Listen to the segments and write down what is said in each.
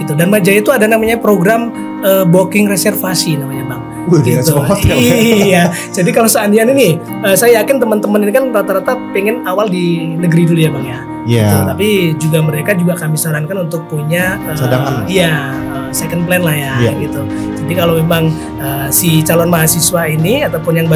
gitu. Dharma Jaya itu ada namanya program booking reservasi namanya Bang. Gitu. Iya. Jadi kalau seandainya nih, saya yakin teman-teman ini kan rata-rata pengen awal di negeri dulu ya Bang ya. Iya. Gitu. Tapi juga mereka juga kami sarankan untuk punya cadangan. Iya, second plan lah ya gitu. Jadi kalau memang si calon mahasiswa ini ataupun yang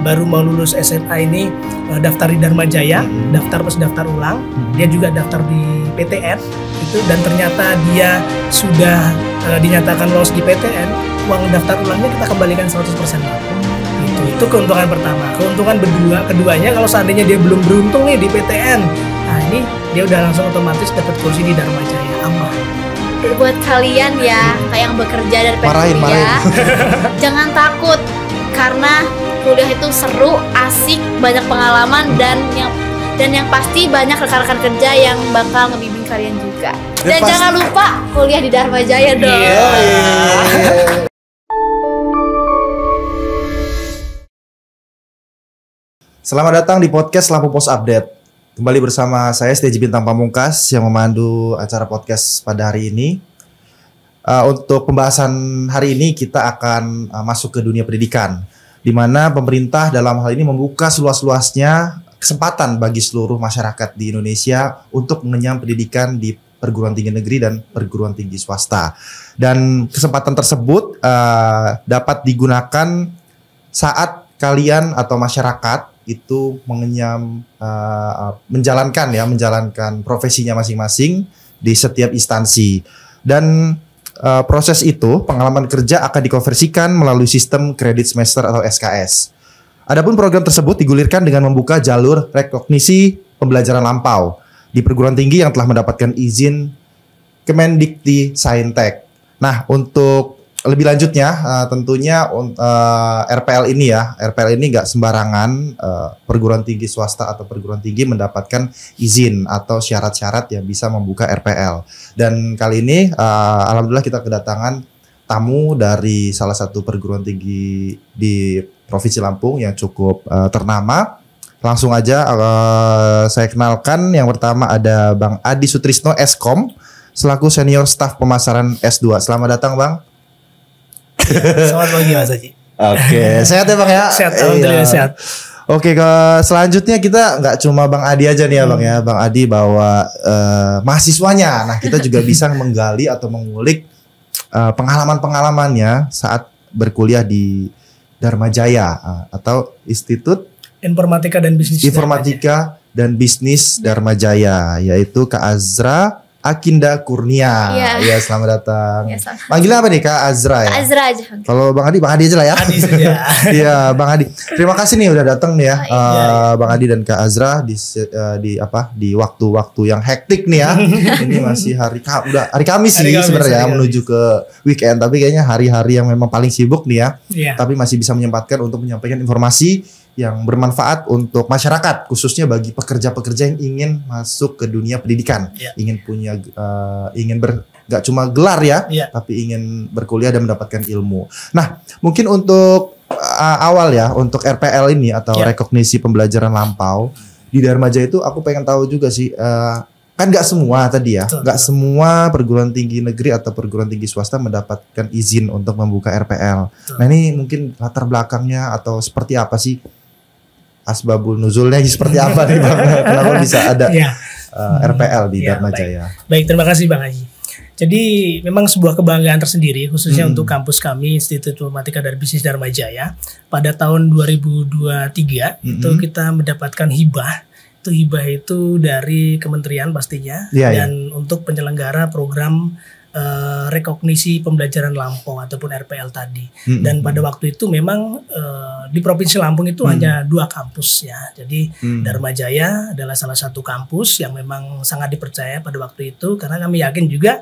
baru mau lulus SMA ini daftar di Dharma Jaya, daftar plus daftar ulang, dia juga daftar di PTN itu dan ternyata dia sudah dinyatakan lolos di PTN, uang daftar ulangnya kita kembalikan 100% Bang. Itu keuntungan pertama. Keuntungan keduanya kalau seandainya dia belum beruntung nih di PTN, nah ini dia udah langsung otomatis dapat kursi di Dharma Jaya, aman. Buat kalian ya yang bekerja dari marahin. Jangan takut karena kuliah itu seru, asik, banyak pengalaman dan yang pasti banyak rekan-rekan kerja yang bakal ngebimbing kalian juga. Dan jangan lupa kuliah di Dharma Jaya dong. Selamat datang di podcast Lampu Pos Update. Kembali bersama saya Seteji Bintang Pamungkas yang memandu acara podcast pada hari ini. Untuk pembahasan hari ini kita akan masuk ke dunia pendidikan, di mana pemerintah dalam hal ini membuka seluas-luasnya kesempatan bagi seluruh masyarakat di Indonesia untuk mengenyam pendidikan di perguruan tinggi negeri dan perguruan tinggi swasta. Dan kesempatan tersebut dapat digunakan saat kalian atau masyarakat itu mengenyam menjalankan profesinya masing-masing di setiap instansi. Dan proses itu pengalaman kerja akan dikonversikan melalui sistem kredit semester atau SKS. Adapun program tersebut digulirkan dengan membuka jalur rekognisi pembelajaran lampau di perguruan tinggi yang telah mendapatkan izin Kemendikti Saintek. Nah, untuk lebih lanjutnya tentunya RPL ini nggak sembarangan perguruan tinggi swasta atau perguruan tinggi mendapatkan izin atau syarat-syarat yang bisa membuka RPL. Dan kali ini alhamdulillah kita kedatangan tamu dari salah satu perguruan tinggi di Provinsi Lampung yang cukup ternama. Langsung aja saya kenalkan, yang pertama ada Bang Adi Sutrisno Eskom selaku senior staf pemasaran S2. Selamat datang Bang. Selamat pagi Mas Haji. Oke, sehat ya Bang ya? Sehat, alhamdulillah sehat. Oke, selanjutnya kita nggak cuma Bang Adi aja nih ya Bang ya. Bang Adi bawa mahasiswanya. Nah, kita juga bisa menggali atau mengulik pengalaman-pengalamannya saat berkuliah di Dharma Jaya atau Institut Informatika dan Bisnis Dharma Jaya, yaitu Kak Azra Akinda Kurnia. Ya, selamat datang. Ya, panggilnya apa nih Kak Azra ya? Kak Azra aja. Kalau Bang Adi aja lah ya. Adi saja. Iya, Bang Adi. Terima kasih nih udah datang nih ya. Bang Adi dan Kak Azra di waktu-waktu yang hektik nih ya. Ini masih hari Kamis sih sebenarnya menuju ke weekend, tapi kayaknya hari-hari yang memang paling sibuk nih ya. Tapi masih bisa menyempatkan untuk menyampaikan informasi yang bermanfaat untuk masyarakat, khususnya bagi pekerja-pekerja yang ingin masuk ke dunia pendidikan, ingin punya, gak cuma gelar ya, tapi ingin berkuliah dan mendapatkan ilmu. Nah, mungkin untuk awal ya, untuk RPL ini atau rekognisi pembelajaran lampau di Dharma Jaya itu, aku pengen tahu juga sih, kan gak semua tadi ya, gak semua perguruan tinggi negeri atau perguruan tinggi swasta mendapatkan izin untuk membuka RPL. Nah, ini mungkin latar belakangnya atau seperti apa sih? Asbabul nuzulnya seperti apa nih Bang? Kenapa bisa ada RPL di Dharma Jaya? Baik, terima kasih Bang Haji. Jadi memang sebuah kebanggaan tersendiri khususnya untuk kampus kami Institut Informatika dan Bisnis Dharma Jaya. Pada tahun 2023 itu kita mendapatkan hibah. Itu hibah itu dari kementerian pastinya dan untuk penyelenggara program rekognisi pembelajaran lampau ataupun RPL tadi. Dan pada waktu itu memang di Provinsi Lampung itu hanya 2 kampus ya. Jadi Dharma Jaya adalah salah satu kampus yang memang sangat dipercaya pada waktu itu, karena kami yakin juga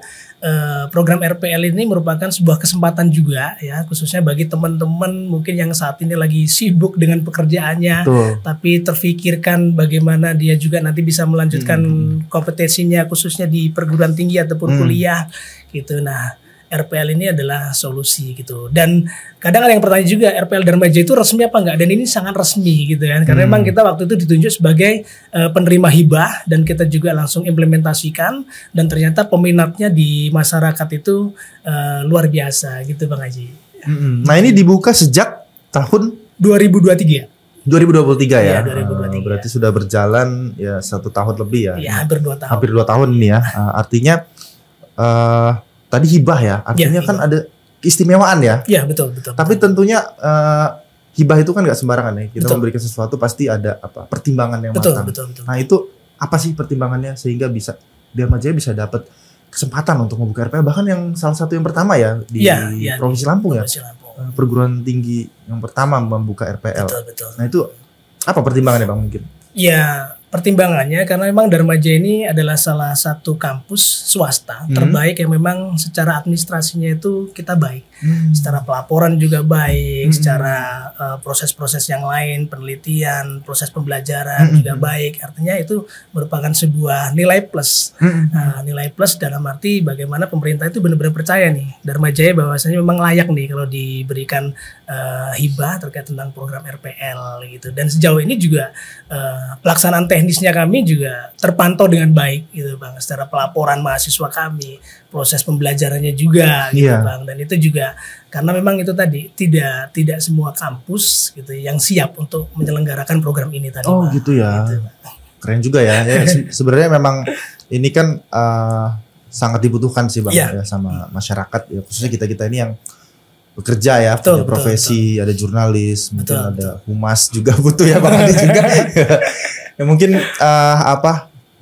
program RPL ini merupakan sebuah kesempatan juga ya, khususnya bagi teman-teman mungkin yang saat ini lagi sibuk dengan pekerjaannya, tapi terfikirkan bagaimana dia juga nanti bisa melanjutkan kompetensinya khususnya di perguruan tinggi ataupun kuliah gitu. Nah, RPL ini adalah solusi gitu. Dan kadang ada yang bertanya juga, RPL Dharma Jaya itu resmi apa enggak? Dan ini sangat resmi gitu kan. Karena memang kita waktu itu ditunjuk sebagai penerima hibah dan kita juga langsung implementasikan, dan ternyata peminatnya di masyarakat itu luar biasa gitu Bang Haji. Nah, ini dibuka sejak tahun 2023. 2023 ya. 2023. Berarti sudah berjalan ya 1 tahun lebih ya. Iya, hampir 2 tahun. Hampir 2 tahun ini ya. Artinya tadi hibah ya. Artinya Ya, kan ada keistimewaan ya. Iya, betul. Tapi tentunya hibah itu kan nggak sembarangan ya. Kita Betul. memberikan sesuatu pasti ada pertimbangan yang matang. Betul. Nah, itu apa sih pertimbangannya sehingga bisa Dharma Jaya bisa dapat kesempatan untuk membuka RPL, bahkan yang salah satu yang pertama ya di Provinsi Lampung ya. Provinsi Lampung. Perguruan tinggi yang pertama membuka RPL. Betul. Nah, itu apa pertimbangannya Bang mungkin? Ya, pertimbangannya karena memang Dharma Jaya ini adalah salah satu kampus swasta terbaik yang memang secara administrasinya itu kita baik. Secara pelaporan juga baik, secara proses-proses yang lain, penelitian, proses pembelajaran juga baik. Artinya itu merupakan sebuah nilai plus. Nilai plus dalam arti bagaimana pemerintah itu benar-benar percaya nih Dharma Jaya bahwasanya memang layak nih kalau diberikan hibah terkait tentang program RPL gitu. Dan sejauh ini juga pelaksanaan teknisnya kami juga terpantau dengan baik gitu Bang. Secara pelaporan mahasiswa kami, proses pembelajarannya juga gitu Bang. Dan itu juga karena memang itu tadi tidak semua kampus gitu yang siap untuk menyelenggarakan program ini tadi. Oh Bang. Gitu ya. Gitu, keren juga ya. Sebenarnya memang ini kan sangat dibutuhkan sih Bang ya sama masyarakat ya, khususnya kita ini yang bekerja ya, punya profesi, ada jurnalis, mungkin ada humas juga butuh ya Bang Adi juga. Ya mungkin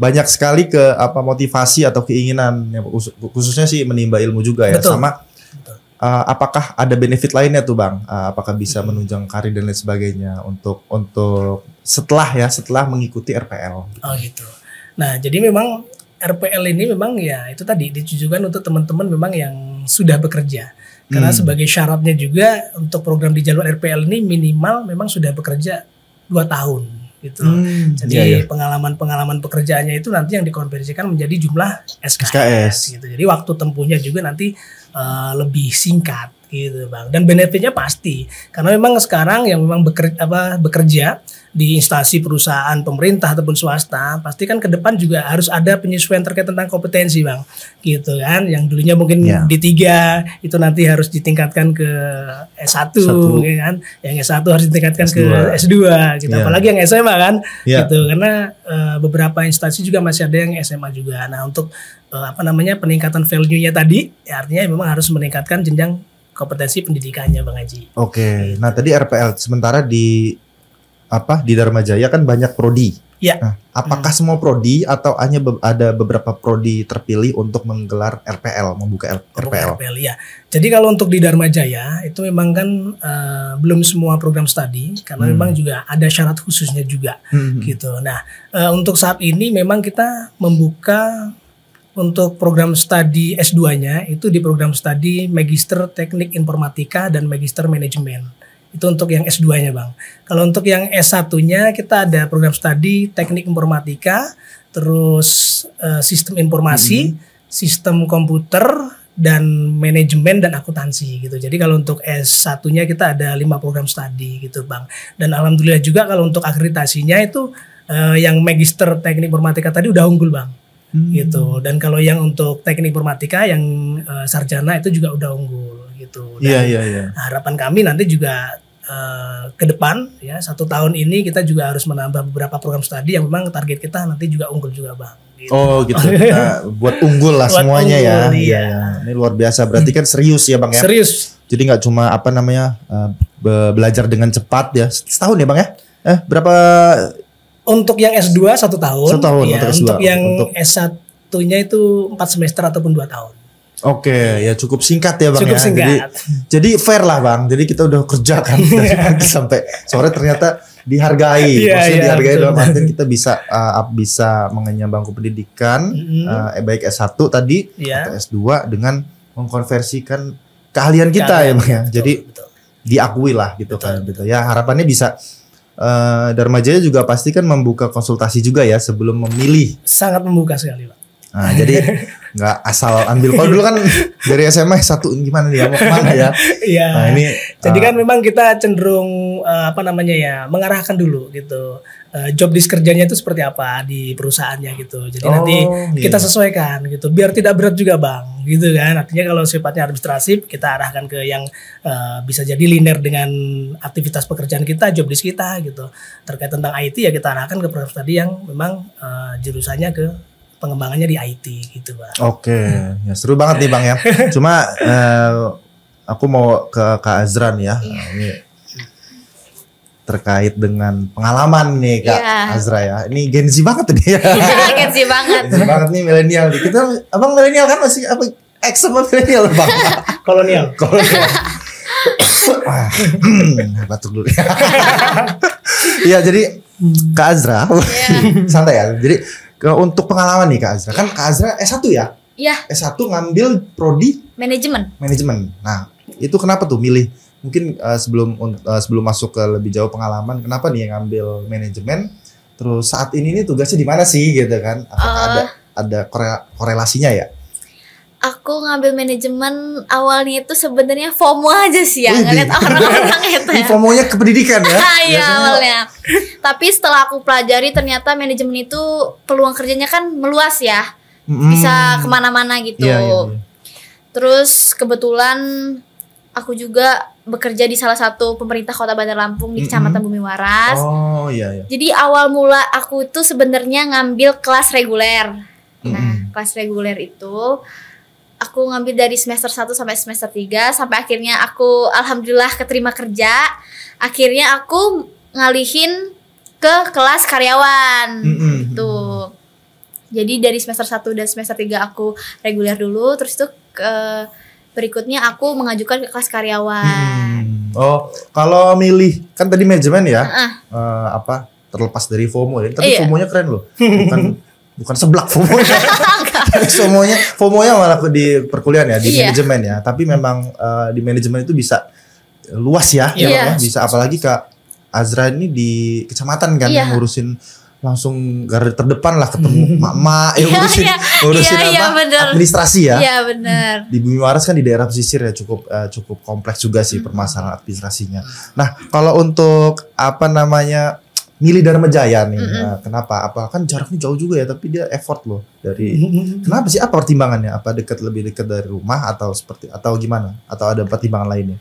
banyak sekali motivasi atau keinginan ya, khususnya sih menimba ilmu juga ya. Sama apakah ada benefit lainnya tuh Bang? Apakah bisa menunjang karir dan lain sebagainya untuk setelah mengikuti RPL? Oh gitu. Nah, jadi memang RPL ini memang ya itu tadi ditujukan untuk teman-teman memang yang sudah bekerja. Karena sebagai syaratnya juga untuk program di jalur RPL ini minimal memang sudah bekerja 2 tahun gitu. Jadi pengalaman pekerjaannya itu nanti yang dikonversikan menjadi jumlah SKS. Gitu. Jadi waktu tempuhnya juga nanti lebih singkat gitu Bang. Dan benefitnya pasti karena memang sekarang yang memang bekerja di instansi perusahaan pemerintah ataupun swasta pasti kan ke depan juga harus ada penyesuaian terkait tentang kompetensi Bang gitu kan, yang dulunya mungkin D3 itu nanti harus ditingkatkan ke S1 ya kan, yang S1 harus ditingkatkan ke S2 gitu, apalagi yang SMA kan gitu, karena beberapa instansi juga masih ada yang SMA juga. Nah untuk peningkatan value-nya tadi ya, artinya memang harus meningkatkan jenjang kompetensi pendidikannya Bang Haji. Oke. Nah tadi RPL sementara di Dharma Jaya kan banyak prodi. Ya. Nah, apakah semua prodi atau hanya ada beberapa prodi terpilih untuk menggelar RPL, membuka RPL? Ya. Jadi kalau untuk di Dharma Jaya itu memang kan belum semua program studi karena memang juga ada syarat khususnya juga gitu. Nah, untuk saat ini memang kita membuka untuk program studi S2-nya itu di program studi Magister Teknik Informatika dan Magister Manajemen. Itu untuk yang S2-nya Bang. Kalau untuk yang S1-nya kita ada program studi Teknik Informatika, terus Sistem Informasi, Sistem Komputer, dan Manajemen dan Akuntansi gitu. Jadi kalau untuk S1-nya kita ada 5 program studi gitu Bang. Dan alhamdulillah juga kalau untuk akreditasinya itu yang Magister Teknik Informatika tadi udah unggul Bang. Gitu. Dan kalau yang untuk Teknik Informatika yang sarjana itu juga udah unggul gitu. Dan harapan kami nanti juga ke depan ya 1 tahun ini kita juga harus menambah beberapa program studi yang memang target kita nanti juga unggul juga Bang. Gitu. Oh gitu. Kita buat unggul lah buat semuanya unggul, ya. Iya. Ini luar biasa. Berarti kan serius ya Bang ya. Serius. Jadi nggak cuma belajar dengan cepat ya. Setahun ya Bang ya? Berapa? Untuk yang S2 1 tahun. 1 tahun ya, untuk S2. Untuk yang S1-nya itu 4 semester ataupun 2 tahun. Oke, ya cukup singkat ya Bang. Cukup singkat. Jadi fair lah Bang. Jadi kita udah kerja kan dari pagi sampai sore ternyata dihargai. Maksudnya dihargai dalam artian kita bisa mengenyam bangku pendidikan baik S1 tadi atau S2 dengan mengkonversikan keahlian kita ya Bang ya. Jadi diakui lah gitu kan gitu. Ya harapannya bisa Dharma Jaya juga pasti kan membuka konsultasi juga ya sebelum memilih. Sangat membuka sekali Pak. Nah, jadi nggak asal ambil. Kalau dulu kan dari SMA satu gimana nih, mau kemana ya? Iya. Nah, ini jadi kan memang kita cenderung mengarahkan dulu gitu. Job desk kerjanya itu seperti apa di perusahaannya gitu. Jadi nanti kita sesuaikan gitu, biar tidak berat juga Bang, gitu kan. Artinya kalau sifatnya administratif kita arahkan ke yang bisa jadi linear dengan aktivitas pekerjaan kita, job desk kita gitu. Terkait tentang IT ya kita arahkan ke prof tadi yang memang jurusannya ke pengembangannya di IT gitu Bang. Oke, ya seru banget nih Bang ya. Cuma aku mau ke Kak Azra nih ya. Ini terkait dengan pengalaman nih Kak Azra ya. Ini Gen Z banget nih ya. Gen Z banget. Gen Z banget nih, milenial. Kita Abang milenial kan masih apa? X sama milenial Bang. Kolonial. Batuk dulu. Iya, jadi Kak Azra. Santai ya. Jadi untuk pengalaman nih Kak Azra. Kan Kak Azra S1 ya? Iya. S1 ngambil prodi manajemen. Nah, itu kenapa tuh milih? Mungkin sebelum masuk ke lebih jauh pengalaman, kenapa nih yang ngambil manajemen? Terus saat ini nih tugasnya di mana sih gitu kan? Apakah ada korelasinya ya? Aku ngambil manajemen awalnya itu sebenarnya FOMO aja sih ya, ngeliat orang-orang itu ya. FOMO-nya ke pendidikan ya? Iya awalnya. Tapi setelah aku pelajari ternyata manajemen itu peluang kerjanya kan meluas ya, bisa kemana-mana gitu. Iya. Terus kebetulan aku juga bekerja di salah satu pemerintah Kota Bandar Lampung di Kecamatan Bumi Waras. Oh iya. Jadi awal mula aku itu sebenarnya ngambil kelas reguler. Nah, kelas reguler itu aku ngambil dari semester 1 sampai semester 3 sampai akhirnya aku alhamdulillah keterima kerja. Akhirnya aku ngalihin ke kelas karyawan. Tuh. Jadi dari semester 1 dan semester 3 aku reguler dulu, terus itu berikutnya aku mengajukan ke kelas karyawan. Oh, kalau milih kan tadi manajemen ya, terlepas dari FOMO ya. Tapi FOMO-nya keren loh. Bukan seblak FOMO-nya. FOMO-nya malah di perkuliahan ya, di manajemen ya. Tapi memang di manajemen itu bisa luas ya, bisa apalagi Kak Azra ini di kecamatan kan yang ngurusin langsung garda terdepan lah, ketemu mak-mak yang ngurusin administrasi ya. Iya benar. Di Bumi Waras kan di daerah pesisir ya, cukup kompleks juga sih permasalahan administrasinya. Nah, kalau untuk milih Dharma Jaya nih, kenapa? Apa kan jaraknya jauh juga ya, tapi dia effort loh dari. Kenapa sih? Apa pertimbangannya? Apa lebih dekat dari rumah atau gimana? Atau ada pertimbangan lainnya?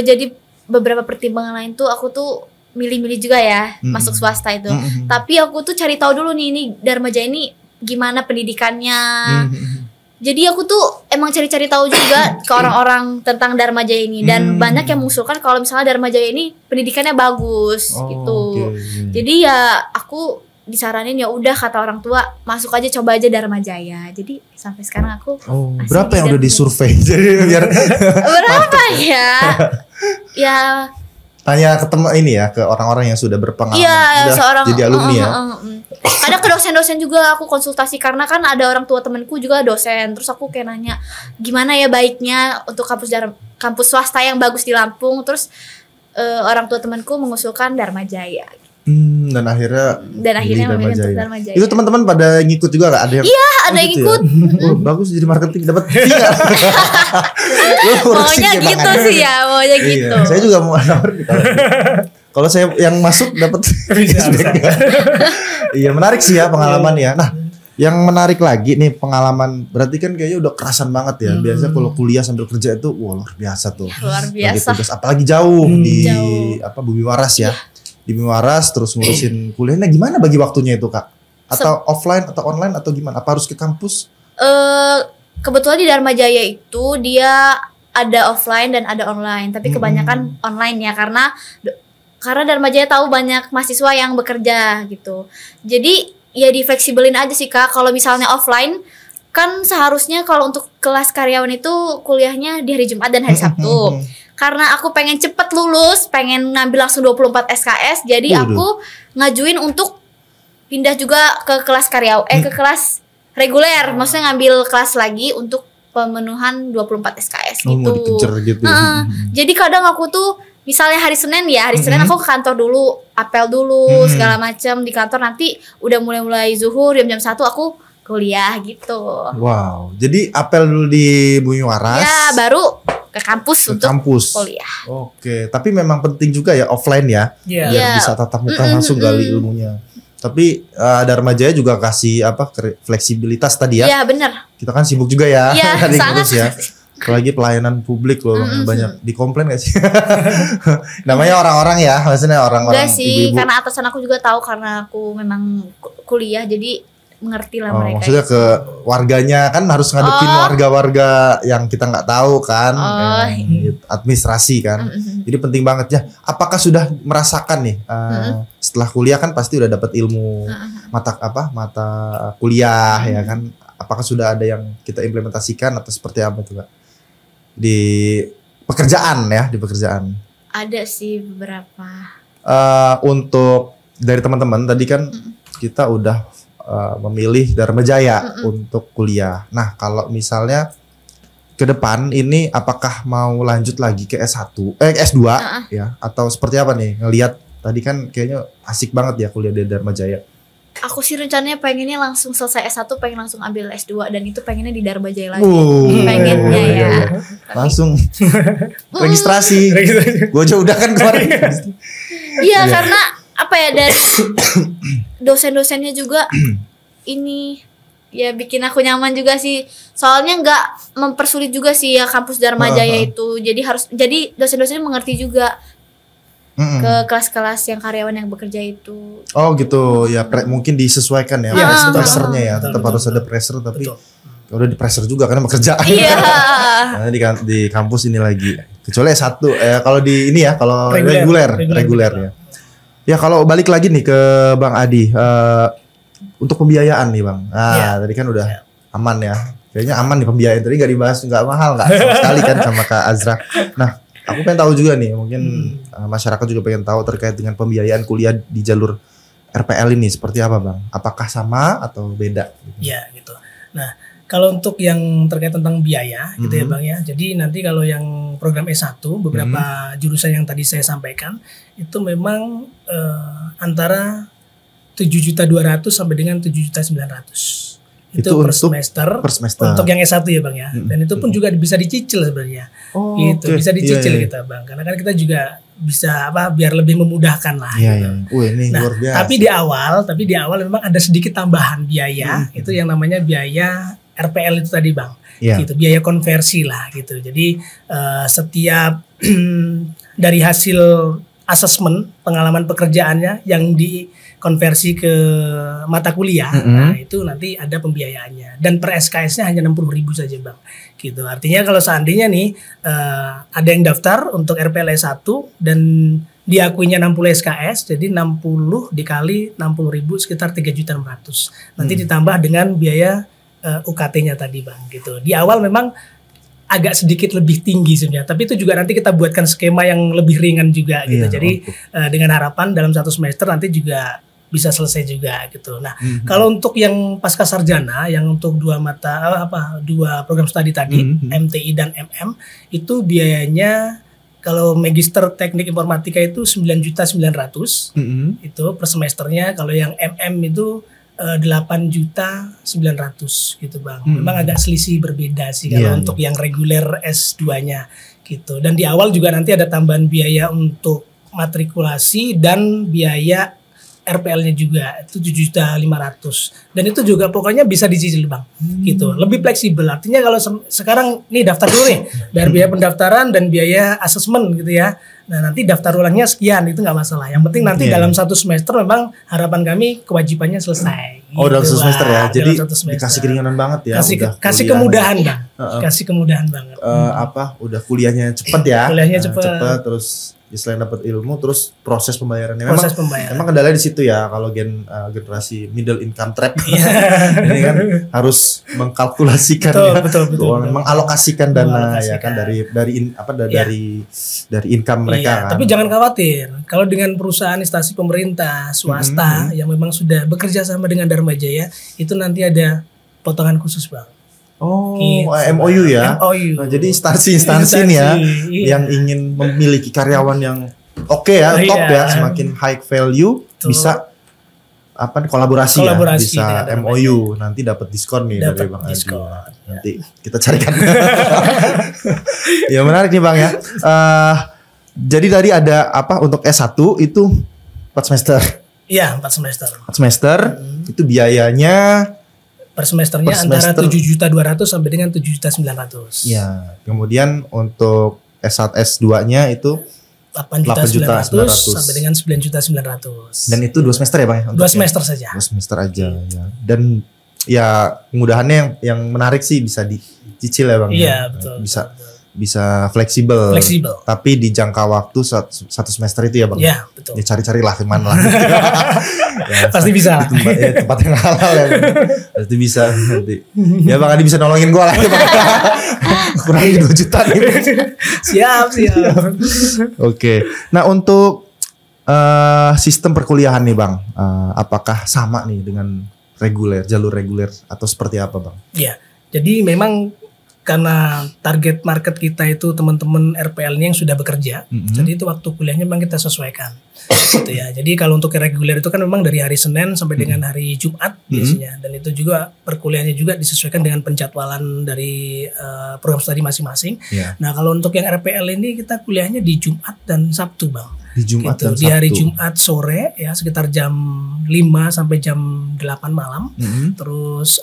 Jadi beberapa pertimbangan lain tuh aku tuh milih-milih juga ya masuk swasta itu. Tapi aku tuh cari tahu dulu nih ini Dharma Jaya ini gimana pendidikannya. Jadi aku tuh emang cari-cari tahu juga ke orang-orang tentang Dharma Jaya ini, dan banyak yang mengusulkan kalau misalnya Dharma Jaya ini pendidikannya bagus gitu. Jadi ya aku disaranin ya udah kata orang tua masuk aja, coba aja Dharma Jaya. Jadi sampai sekarang aku berapa yang udah disurvei? Jadi biar berapa ya? Ya tanya ke teman ini ya, ke orang-orang yang sudah berpengalaman, jadi alumni ya. Kadang ke dosen-dosen juga aku konsultasi, karena kan ada orang tua temanku juga dosen. Terus aku kayak nanya gimana ya baiknya untuk kampus swasta yang bagus di Lampung. Terus orang tua temanku mengusulkan Dharma Jaya. Dan akhirnya memilih untuk Dharma Jaya. Itu teman-teman pada ngikut juga gak? Ada yang ada yang ikut. Ya? Bagus jadi marketing, dapat fee. Maunya gitu sih ya, maunya gitu. Saya juga mau nawarin kalau saya yang masuk dapat iya, menarik sih ya pengalaman ya. Nah, yang menarik lagi nih pengalaman, berarti kan kayaknya udah kerasan banget ya. Biasanya kalau kuliah sambil kerja itu luar biasa tuh. Luar biasa. Tugas, apalagi jauh di Bumi Waras ya. Di Bumi Waras terus ngurusin kuliahnya, gimana bagi waktunya itu Kak? Atau offline atau online atau gimana? Apa harus ke kampus? Kebetulan di Dharma Jaya itu dia ada offline dan ada online, tapi kebanyakan online ya, karena Dharma Jaya tahu banyak mahasiswa yang bekerja gitu. Jadi ya difleksibelin aja sih Kak. Kalau misalnya offline kan seharusnya kalau untuk kelas karyawan itu kuliahnya di hari Jumat dan hari Sabtu. Karena aku pengen cepet lulus, pengen ngambil langsung 24 SKS, jadi aku ngajuin untuk pindah juga ke kelas ke kelas reguler, maksudnya ngambil kelas lagi untuk pemenuhan 24 SKS gitu. Mau dikejar gitu. Jadi kadang aku tuh misalnya hari Senin aku ke kantor dulu, apel dulu segala macam di kantor, nanti udah mulai zuhur jam 1 aku kuliah gitu. Wow, jadi apel dulu di Bumi Waras. Ya, baru ke kampus untuk kuliah. Oke, tapi memang penting juga ya offline ya, biar bisa tatap muka langsung gali ilmunya. Tapi Dharma Jaya juga kasih fleksibilitas tadi ya. Iya benar. Kita kan sibuk juga ya, sangat ya. Apalagi pelayanan publik loh, banyak dikomplain gak sih? Namanya orang-orang ya, maksudnya orang-orang enggak sih, ibu-ibu. karena atasan aku juga tahu karena aku memang kuliah jadi mengerti lah mereka. Maksudnya ke warganya kan harus ngadepin warga-warga yang kita nggak tahu kan, administrasi kan. Jadi penting banget ya. Apakah sudah merasakan nih setelah kuliah kan pasti udah dapat ilmu mata kuliah ya kan? Apakah sudah ada yang kita implementasikan atau seperti apa tuh Kak? Di pekerjaan ya, di pekerjaan. Ada sih beberapa. Untuk dari teman-teman tadi kan kita udah memilih Dharma Jaya untuk kuliah. Nah, kalau misalnya ke depan ini apakah mau lanjut lagi ke S2 ya atau seperti apa nih? Ngelihat tadi kan kayaknya asik banget ya kuliah di Dharma Jaya. Aku sih rencananya pengennya langsung selesai S1 pengen langsung ambil S2 dan itu pengennya di Dharma Jaya lagi. Pengennya ya. Langsung registrasi. Gue aja udah kan kemarin. Iya, karena apa ya, dari dosen-dosennya juga ini ya bikin aku nyaman juga sih. Soalnya nggak mempersulit juga sih ya kampus Dharma Jaya itu. Jadi dosen-dosennya mengerti juga ke kelas-kelas yang karyawan yang bekerja itu. Oh gitu ya, mungkin disesuaikan ya pressure-nya ya. Tetap harus ada pressure tapi udah di pressure juga karena pekerjaan. Iya. Nah, di kampus ini lagi. Kecuali S1 kalau di ini ya, kalau reguler ya. Ya kalau balik lagi nih ke Bang Adi, untuk pembiayaan nih Bang. Tadi kan udah aman ya. Kayaknya aman nih pembiayaan. Tadi nggak dibahas, nggak mahal nggak sama sekali kan sama Kak Azra. Nah, aku pengen tahu juga nih, mungkin masyarakat juga pengen tahu terkait dengan pembiayaan kuliah di jalur RPL ini seperti apa Bang? Apakah sama atau beda? Ya gitu. Nah, kalau untuk yang terkait tentang biaya gitu ya Bang ya. Jadi nanti kalau yang program S1 beberapa jurusan yang tadi saya sampaikan itu memang antara 7.200.000 sampai dengan 7.900.000. Itu per semester. Untuk yang S1 ya Bang ya. Dan itu pun juga bisa dicicil sebenarnya. Gitu, bisa dicicil kita Bang. Karena kan kita juga bisa biar lebih memudahkan lah gitu. Ini luar biasa. Tapi di awal memang ada sedikit tambahan biaya, itu yang namanya biaya RPL itu tadi Bang. Gitu, biaya konversi lah gitu. Jadi setiap dari hasil asesmen pengalaman pekerjaannya yang dikonversi ke mata kuliah, nah itu nanti ada pembiayaannya. Dan per SKS-nya hanya 60.000 saja Bang. Gitu. Artinya kalau seandainya nih ada yang daftar untuk RPL S1 dan diakuinya 60 SKS, jadi 60 dikali 60.000 sekitar 3.600.000. Nanti ditambah dengan biaya UKT-nya tadi Bang gitu. Di awal memang agak sedikit lebih tinggi sebenarnya, tapi itu juga nanti kita buatkan skema yang lebih ringan juga gitu. Jadi dengan harapan dalam 1 semester nanti juga bisa selesai juga gitu. Nah, kalau untuk yang pasca sarjana yang untuk dua program studi tadi, MTI dan MM, itu biayanya kalau magister teknik informatika itu 9.900.000 itu per semesternya. Kalau yang MM itu 8.900.000 gitu Bang. Memang agak selisih berbeda sih kalau untuk yang reguler S2-nya gitu. Dan di awal juga nanti ada tambahan biaya untuk matrikulasi dan biaya RPL-nya juga itu 7.500.000. Dan itu juga pokoknya bisa dicicil Bang. Gitu. Lebih fleksibel. Artinya kalau sekarang nih daftar dulu nih, bayar biaya pendaftaran dan biaya asesmen gitu ya. Nah, nanti daftar ulangnya sekian, itu nggak masalah. Yang penting nanti dalam 1 semester memang harapan kami kewajibannya selesai. Dalam 1 semester ya. Jadi semester. dikasih keringanan banget ya. Kasih kemudahan Bang. Kasih kemudahan banget. Udah kuliahnya cepet ya. Kuliahnya cepet. Terus selain dapat ilmu, terus proses pembayarannya. Memang kendalanya di situ ya kalau generasi middle income trap. Ini kan harus mengkalkulasikan betul. Mengalokasikan dana ya kan dari income mereka kan. Tapi jangan khawatir. Kalau dengan perusahaan instansi pemerintah, swasta yang memang sudah bekerja sama dengan Dharma Jaya, itu nanti ada potongan khusus Bang. Gitu, MOU ya. MOU. Nah, jadi instansi nih ya yang ingin memiliki karyawan yang top ya, semakin high value bisa apa nih, kolaborasi ya, bisa MOU nanti dapat diskon nih dari Bang Adi. Nanti kita carikan. Ya menarik nih Bang ya. Jadi tadi ada apa untuk S1 itu 4 semester. Iya, 4 semester. 4 semester itu biayanya per semesternya antara 7.200.000 sampai dengan 7.900.000. Iya. Kemudian untuk S1 S2-nya itu 8.900.000 sampai dengan 9.900.000. Dan itu 2 semester ya Bang ya? 2 semester saja. 2 semester aja ya. Dan ya kemudahannya yang menarik sih bisa dicicil ya Bang. Iya, ya. betul. Bisa fleksibel. Tapi di jangka waktu 1 semester itu ya Bang. Iya, betul. Ya cari-carilah kemana lah. Ya, pasti bisa. Tempat yang halal ya. Pasti bisa nanti. Ya Bang Adi bisa nolongin gua lah. Kurangin 2 juta nih. Siap. Oke. Nah untuk sistem perkuliahan nih Bang, apakah sama nih dengan jalur reguler atau seperti apa Bang? Iya. Jadi memang karena target market kita itu teman-teman RPL-nya yang sudah bekerja, jadi itu waktu kuliahnya memang kita sesuaikan, gitu ya. Jadi kalau untuk reguler itu kan memang dari hari Senin sampai dengan hari Jumat biasanya, dan itu juga perkuliahannya juga disesuaikan dengan penjadwalan dari program studi masing-masing. Yeah. Nah kalau untuk yang RPL ini kita kuliahnya di Jumat dan Sabtu Bang. Di Jumat gitu. dan Sabtu. Di hari Jumat sore ya sekitar jam 5 sampai jam 8 malam. Terus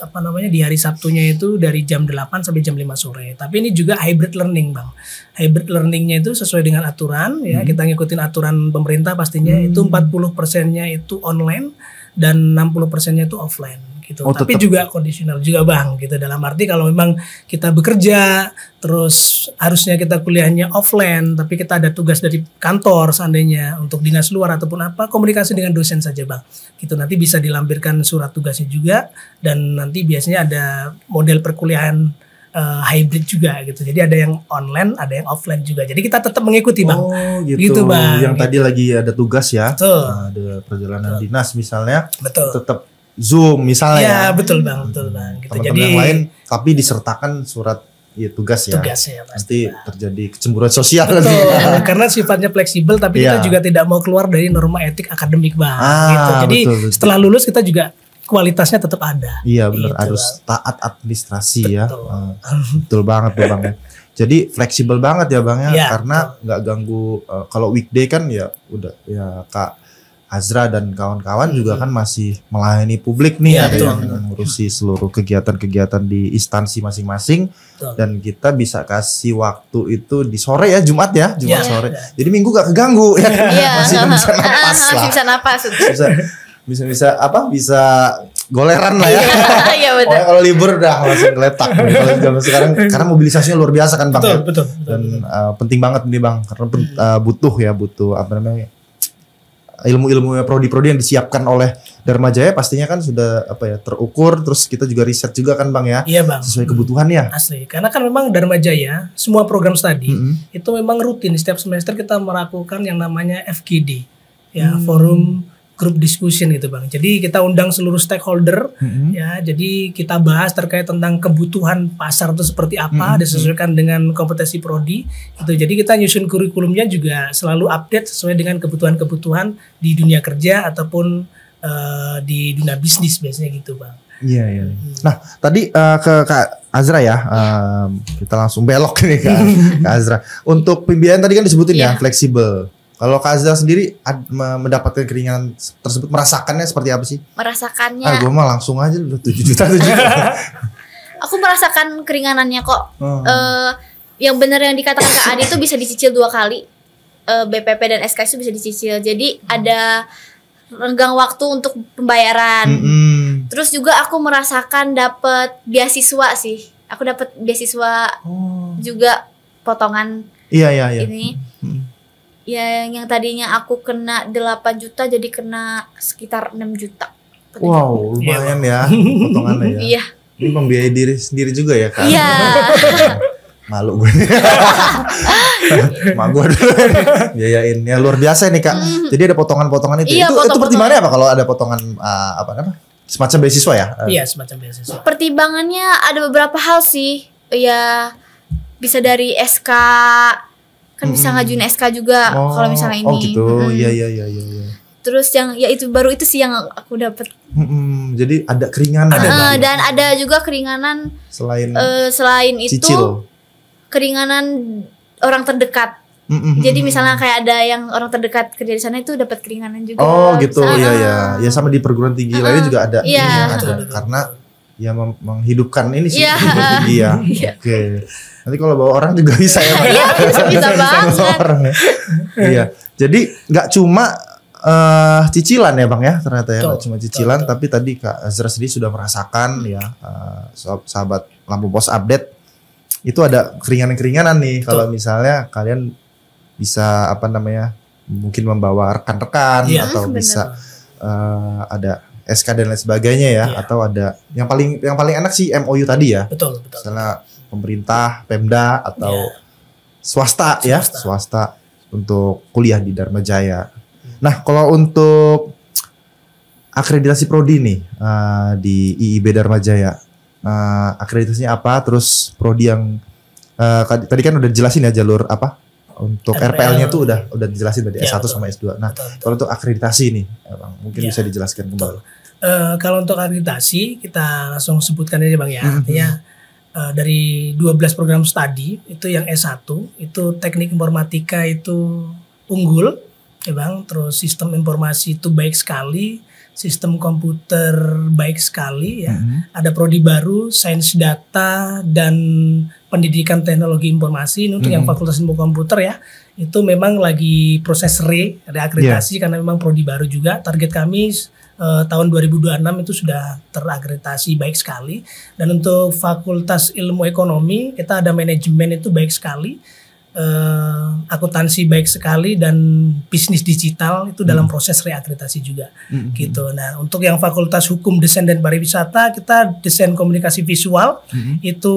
di hari Sabtunya itu dari jam 8 sampai jam 5 sore. Tapi ini juga hybrid learning Bang. Hybrid learningnya itu sesuai dengan aturan ya. Kita ngikutin aturan pemerintah pastinya. Itu 40%-nya itu online dan 60%-nya itu offline gitu. Tapi juga kondisional juga Bang gitu. Dalam arti kalau memang kita bekerja terus harusnya kita kuliahnya offline tapi kita ada tugas dari kantor seandainya untuk dinas luar ataupun apa, komunikasi dengan dosen saja Bang. Gitu nanti bisa dilampirkan surat tugasnya juga, dan nanti biasanya ada model perkuliahan hybrid juga gitu. Jadi ada yang online, ada yang offline juga. Jadi kita tetap mengikuti Bang. Oh gitu. Gitu Bang. Yang tadi lagi ada tugas ya. Betul. Ada perjalanan dinas misalnya. Betul. Tetap Zoom misalnya. Iya betul Bang, betul Bang. Gitu. Teman-teman Jadi yang lain tapi disertakan surat tugas ya. Tugasnya pasti terjadi kecemburuan sosial. Betul. Karena sifatnya fleksibel tapi kita juga tidak mau keluar dari norma etik akademik Bang. Gitu. Jadi betul. Setelah lulus kita juga kualitasnya tetap ada. Iya benar, harus taat administrasi ya. Betul banget tuh Bang. Jadi fleksibel banget ya Bang ya, karena nggak ganggu. Kalau weekday kan ya udah ya Kak Azra dan kawan-kawan juga kan masih melayani publik nih, ada yang ngurusi seluruh kegiatan-kegiatan di instansi masing-masing, dan kita bisa kasih waktu itu di sore ya, Jumat sore. Jadi Minggu gak keganggu ya, masih bisa napas lah. Masih bisa napas. Bisa goleran lah ya. Iya betul. Kalau libur udah langsung geletak. Kalau zaman sekarang karena mobilisasinya luar biasa kan Bang. Betul. Dan penting banget nih Bang, karena butuh ilmu-ilmu prodi-prodi yang disiapkan oleh Dharma Jaya pastinya kan sudah terukur, terus kita juga riset juga kan Bang ya. Iya Bang. Sesuai kebutuhannya. Asli. Karena kan memang Dharma Jaya semua program studi itu memang rutin setiap semester kita melakukan yang namanya FGD ya, forum group discussion gitu Bang. Jadi kita undang seluruh stakeholder ya. Jadi kita bahas terkait tentang kebutuhan pasar itu seperti apa, disesuaikan dengan kompetensi prodi gitu. Jadi kita nyusun kurikulumnya juga selalu update sesuai dengan kebutuhan-kebutuhan di dunia kerja ataupun di dunia bisnis biasanya gitu Bang. Iya. Nah tadi ke Kak Azra ya, kita langsung belok nih Kak Azra. Untuk pembiayaan tadi kan disebutin ya fleksibel. Kalau Kak Azra sendiri mendapatkan keringanan tersebut, merasakannya seperti apa sih? Merasakannya. Gue mah langsung aja udah 7 juta. Aku merasakan keringanannya kok. Yang benar yang dikatakan Kak Adi itu bisa dicicil 2 kali. BPP dan SK itu bisa dicicil. Jadi ada renggang waktu untuk pembayaran. Terus juga aku merasakan dapat beasiswa sih. Aku dapat beasiswa juga potongan. Iya. Ini. Ya yang tadinya aku kena 8 juta jadi kena sekitar 6 juta. Wow, lumayan ya potongannya ya. Iya. Ini membiayai diri sendiri juga ya Kak? Iya. Malu gue. Mak gue dulu biayain. Ya luar biasa nih Kak. Jadi ada potongan-potongan itu. Iya, itu pertimbangannya apa kalau ada potongan semacam beasiswa ya? Iya, semacam beasiswa. Pertimbangannya ada beberapa hal sih. Ya bisa dari SK, kan bisa ngajuin SK juga kalau misalnya ini. Oh gitu. Iya. Terus yang ya itu baru itu sih yang aku dapat. Jadi ada keringanan. Dan ada juga keringanan selain itu cicil. Keringanan orang terdekat. Jadi misalnya kayak ada yang orang terdekat kerja di sana itu dapat keringanan juga. Oh gitu, iya. Ya sama di perguruan tinggi lainnya juga ada. Iya. Ada karena ya menghidupkan ini sih. Iya. Iya. Oke. Nanti kalau bawa orang juga bisa ya. Iya, bisa banget. Orang ya. Iya. Jadi nggak cuma cicilan ya Bang ya, ternyata ya nggak cuma cicilan, tapi tadi Kak Azra sendiri sudah merasakan ya, sahabat Lampu Pos update itu ada keringanan-keringanan nih kalau misalnya kalian bisa mungkin membawa rekan-rekan atau bisa ada SK dan lain sebagainya ya, atau ada yang paling enak sih MOU tadi ya. Betul. Misalnya pemerintah, Pemda atau swasta untuk kuliah di Dharma Jaya. Nah, kalau untuk akreditasi prodi nih di IIB Dharma Jaya, akreditasinya apa? Terus prodi yang tadi kan udah dijelasin ya jalur apa? Untuk RPL-nya tuh udah dijelasin tadi S1 sama S2. Nah, kalau untuk akreditasi nih, Bang, mungkin bisa dijelaskan kembali. Kalau untuk akreditasi kita langsung sebutkan aja Bang ya. Artinya dari 12 program studi itu yang S1 itu teknik informatika itu unggul ya Bang, terus sistem informasi itu baik sekali, sistem komputer baik sekali ya. Ada prodi baru sains data dan pendidikan teknologi informasi ini untuk yang fakultas ilmu komputer ya. Itu memang lagi proses reakreditasi karena memang prodi baru juga. Target kami tahun 2026 itu sudah terakreditasi baik sekali. Dan untuk fakultas ilmu ekonomi kita ada manajemen itu baik sekali. Akuntansi baik sekali dan bisnis digital itu dalam proses reakreditasi juga gitu. Nah untuk yang fakultas hukum desain dan pariwisata kita desain komunikasi visual itu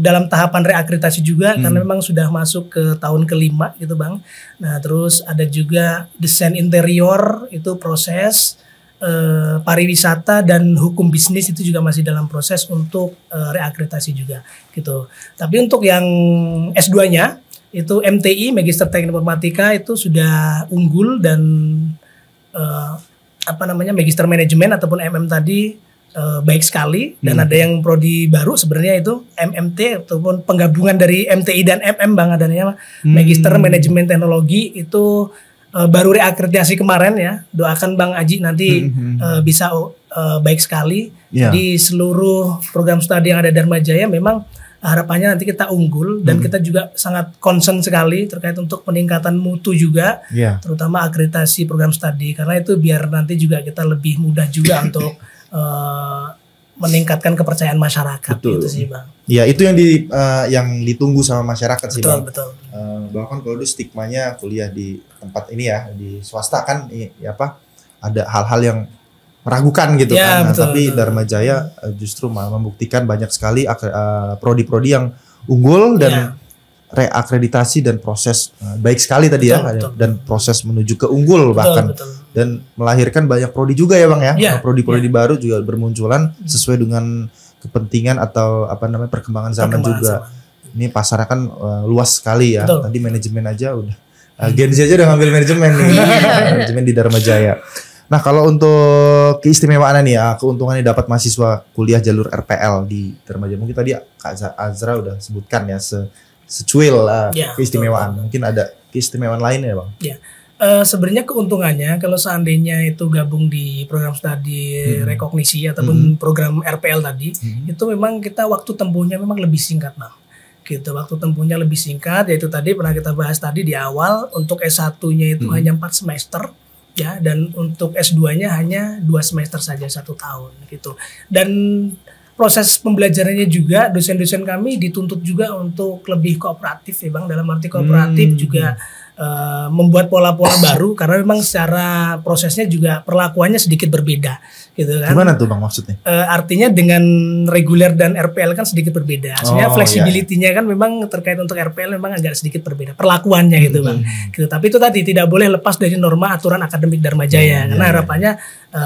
dalam tahapan reakreditasi juga karena memang sudah masuk ke tahun kelima gitu Bang. Nah terus ada juga desain interior itu proses, pariwisata dan hukum bisnis itu juga masih dalam proses untuk reakreditasi juga gitu. Tapi untuk yang S2-nya itu MTI Magister Teknik Informatika itu sudah unggul dan Magister Manajemen ataupun MM tadi baik sekali dan ada yang prodi baru sebenarnya itu MMT ataupun penggabungan dari MTI dan MM Bang adanya Magister Manajemen Teknologi itu baru reakreditasi kemarin ya. Doakan Bang Aji nanti bisa baik sekali. Jadi seluruh program studi yang ada Dharma Jaya memang harapannya nanti kita unggul dan kita juga sangat concern sekali terkait untuk peningkatan mutu juga, terutama akreditasi program studi karena itu biar nanti juga kita lebih mudah juga untuk meningkatkan kepercayaan masyarakat. Gitu sih Bang. Ya itu yang ditunggu sama masyarakat sih Bang. Betul. Bahkan kalau dulu stigmanya kuliah di tempat ini ya di swasta kan ada hal-hal yang meragukan gitu kan. Tapi Dharma Jaya justru malah membuktikan banyak sekali prodi-prodi yang unggul dan reakreditasi dan proses baik sekali tadi dan proses menuju ke unggul bahkan dan melahirkan banyak prodi juga ya Bang ya. Prodi-prodi baru juga bermunculan sesuai dengan kepentingan atau perkembangan zaman juga. Ini pasarnya kan luas sekali ya. Tadi manajemen aja udah Gen Z aja udah ngambil manajemen nih. Manajemen di Dharma Jaya. Nah kalau untuk keistimewaan nih keuntungan yang dapat mahasiswa kuliah jalur RPL di Dharma Jaya mungkin tadi Kak Azra udah sebutkan ya secuil keistimewaan. Mungkin ada keistimewaan lain ya Bang? Sebenarnya keuntungannya kalau seandainya itu gabung di program studi rekognisi ataupun program RPL tadi itu memang kita waktu tempuhnya memang lebih singkat Bang. Gitu, waktu tempuhnya lebih singkat yaitu tadi pernah kita bahas tadi di awal untuk S1-nya itu hanya 4 semester. Ya, dan untuk S2-nya hanya 2 semester saja 1 tahun gitu. Dan proses pembelajarannya juga dosen-dosen kami dituntut juga untuk lebih kooperatif ya Bang. Dalam arti kooperatif juga membuat pola-pola baru karena memang secara prosesnya juga perlakuannya sedikit berbeda gitu kan. Gimana tuh Bang maksudnya? Artinya dengan reguler dan RPL kan sedikit berbeda. Artinya fleksibilitinya kan memang terkait untuk RPL memang agak sedikit berbeda perlakuannya gitu Bang. Gitu. Tapi itu tadi tidak boleh lepas dari norma aturan akademik Dharma Jaya karena harapannya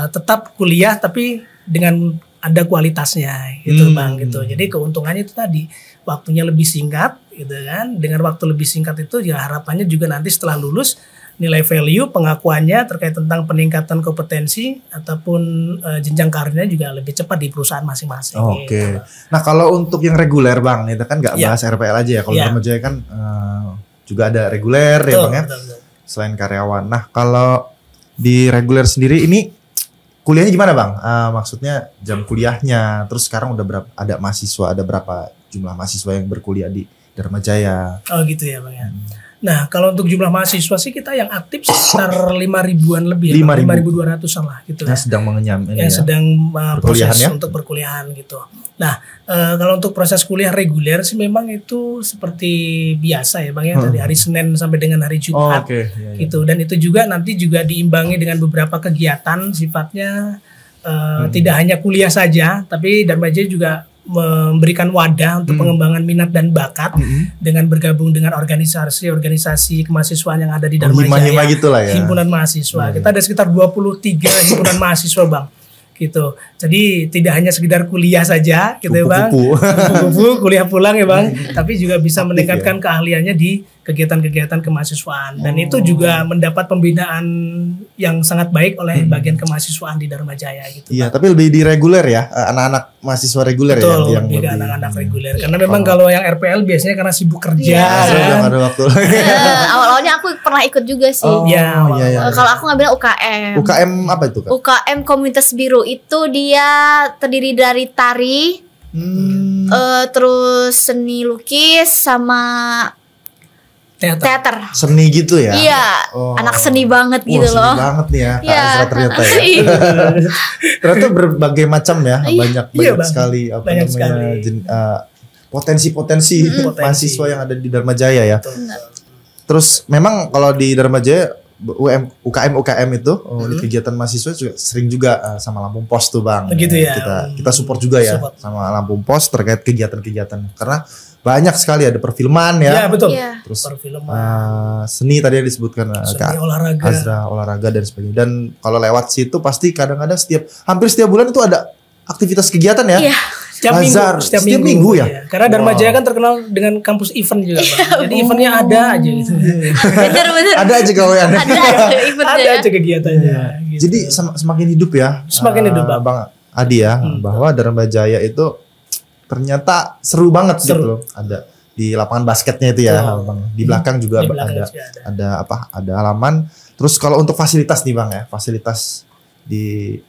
tetap kuliah tapi dengan ada kualitasnya gitu Bang gitu. Jadi keuntungannya itu tadi waktunya lebih singkat gitu kan. Dengan waktu lebih singkat itu ya harapannya juga nanti setelah lulus nilai value pengakuannya terkait tentang peningkatan kompetensi ataupun jenjang karirnya juga lebih cepat di perusahaan masing-masing. Oke. Gitu. Nah kalau untuk yang reguler Bang, itu kan nggak bahas RPL aja ya. Kalau Dharma Jaya kan juga ada reguler ya Bang ya. Betul. Selain karyawan. Nah kalau di reguler sendiri ini kuliahnya gimana Bang? Maksudnya jam kuliahnya, terus sekarang udah berapa? Ada mahasiswa, ada berapa jumlah mahasiswa yang berkuliah di Dharma Jaya? Oh gitu ya Bang ya. Nah, kalau untuk jumlah mahasiswa sih kita yang aktif sekitar 5.000-an lebih, 5.200-an lah gitu. Yang sedang mengenyam ini yang sedang proses ya? Untuk perkuliahan gitu. Nah, kalau untuk proses kuliah reguler sih memang itu seperti biasa ya Bang ya, dari hari Senin sampai dengan hari Jumat gitu. Dan itu juga nanti juga diimbangi dengan beberapa kegiatan sifatnya tidak hanya kuliah saja, tapi Dharma Jaya juga memberikan wadah untuk pengembangan minat dan bakat dengan bergabung dengan organisasi kemahasiswaan yang ada di Dharma Jaya, gitulah ya. Himpunan mahasiswa. Kita ada sekitar 23 himpunan mahasiswa Bang. Gitu. Jadi tidak hanya sekedar kuliah saja gitu ya Bang. Kupu-kupu kuliah pulang ya Bang, tapi juga bisa meningkatkan keahliannya di kegiatan-kegiatan kemahasiswaan dan itu juga mendapat pembinaan yang sangat baik oleh bagian kemahasiswaan di Dharma Jaya gitu. Iya, tapi lebih di reguler ya, anak-anak mahasiswa reguler ya yang lebih anak-anak reguler. Karena memang kalau yang RPL biasanya karena sibuk kerja kan. Ada waktu lagi. Awal-awalnya aku pernah ikut juga sih. Kalau aku ngambil UKM. UKM apa itu Kak? UKM Komunitas Biru itu dia terdiri dari tari, terus seni lukis sama teater. Seni gitu ya? Iya, anak seni banget gitu loh. Seni banget nih ya, Kak Azra ternyata ya. Ternyata berbagai macam ya, banyak sekali apa namanya potensi-potensi mahasiswa yang ada di Dharma Jaya ya. Terus memang kalau di Dharma Jaya UKM itu di kegiatan mahasiswa juga sering juga sama Lampung Pos tuh Bang. Begitu ya. Kita support juga ya sama Lampung Pos terkait kegiatan-kegiatan karena banyak sekali ada perfilman ya. Iya betul. Terus seni tadi yang disebutkan Kak olahraga. Azra, olahraga dan sebagainya. Dan kalau lewat situ pasti kadang-kadang hampir setiap bulan itu ada aktivitas kegiatan ya. Iya. Setiap minggu ya. Karena Dharma Jaya kan terkenal dengan kampus event juga Bang. Jadi eventnya ada aja gitu. Bener. Ada aja gaweannya. Ada aja kegiatannya. Gitu. Jadi semakin hidup ya. Semakin hidup Bang Adi ya, bahwa Dharma Jaya itu ternyata seru banget gitu loh. Ada di lapangan basketnya itu ya, Bang. Di belakang juga ada halaman. Terus kalau untuk fasilitas nih Bang ya, fasilitas di